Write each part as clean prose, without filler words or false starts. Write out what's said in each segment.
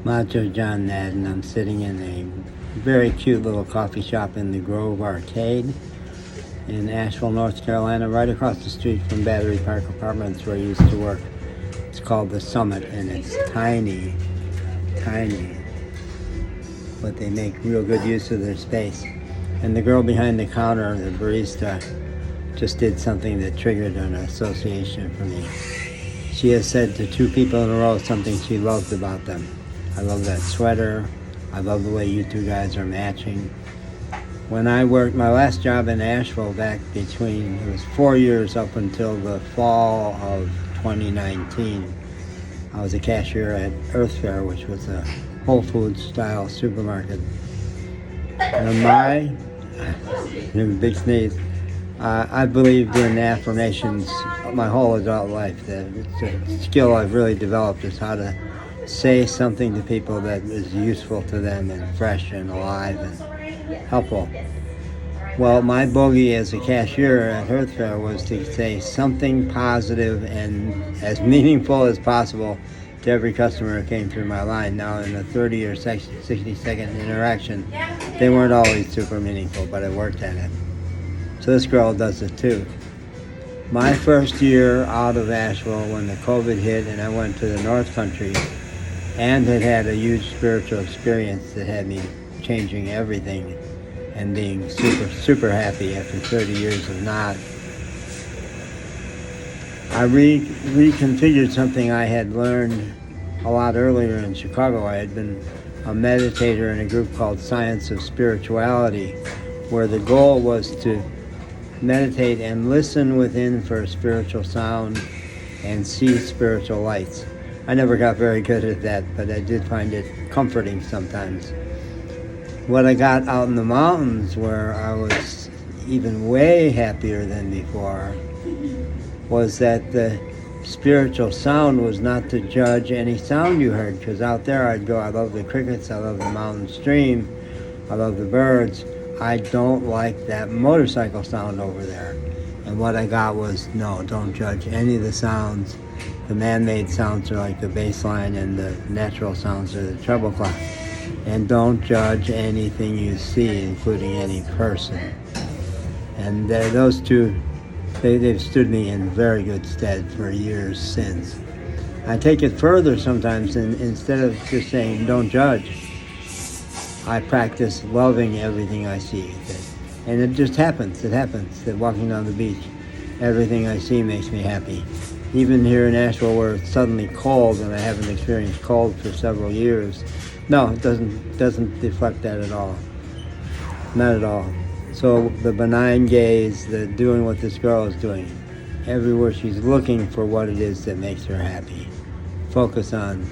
Macho John Ned, and I'm sitting in a very cute little coffee shop in the Grove Arcade in Asheville, North Carolina, right across the street from Battery Park Apartments where I used to work. It's called The Summit, and it's tiny, but they make real good use of their space. And the girl behind the counter, the barista, just did something that triggered an association for me. She has said to 2 people in a row something she loves about them. I love that sweater. I love the way you 2 guys are matching. When I worked my last job in Asheville back between, it was 4 years up until the fall of 2019, I was a cashier at Earth Fare, which was a Whole Foods style supermarket. And big sneeze, I believed in affirmations my whole adult life. It's a skill I've really developed, is how to say something to people that is useful to them and fresh and alive and helpful. Well, my bogey as a cashier at Earth Fare was to say something positive and as meaningful as possible to every customer who came through my line. Now, in a 30 or 60-second interaction, they weren't always super meaningful, but I worked at it. So this girl does it too. My first year out of Asheville, when the COVID hit and I went to the North Country and had a huge spiritual experience that had me changing everything and being super happy after 30 years of not, I reconfigured something I had learned a lot earlier in Chicago. I had been a meditator in a group called Science of Spirituality, where the goal was to meditate and listen within for spiritual sound and see spiritual lights. I never got very good at that, but I did find it comforting sometimes. What I got out in the mountains, where I was even way happier than before, was that the spiritual sound was not to judge any sound you heard, because out there I'd go, I love the crickets, I love the mountain stream, I love the birds. I don't like that motorcycle sound over there. And what I got was, no, don't judge any of the sounds. The man-made sounds are like the bass line, and the natural sounds are the treble clef. And don't judge anything you see, including any person. And those 2, they've stood me in very good stead for years since. I take it further sometimes, and instead of just saying don't judge, I practice loving everything I see. And it just happens. It happens that walking down the beach, everything I see makes me happy. Even here in Asheville, where it's suddenly cold, and I haven't experienced cold for several years, no, it doesn't deflect that at all. Not at all. So the benign gaze, the doing what this girl is doing, everywhere she's looking for what it is that makes her happy. Focus on.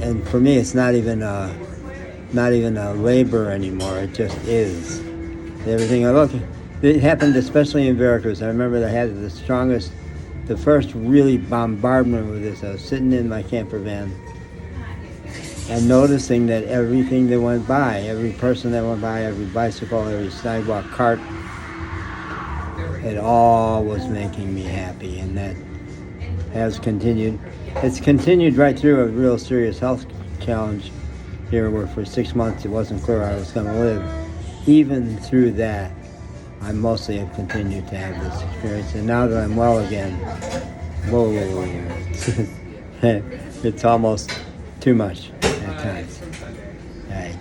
And for me, it's not even a labor anymore. It just is. Everything I look at. It happened especially in Veracruz. I remember I had the first really bombardment with this. I was sitting in my camper van and noticing that everything that went by, every person that went by, every bicycle, every sidewalk cart, it all was making me happy. And that has continued. It's continued right through a real serious health challenge here, where for 6 months it wasn't clear I was going to live. Even through that, I mostly have continued to have this experience. And now that I'm well again, whoa, it's almost too much at times. All right.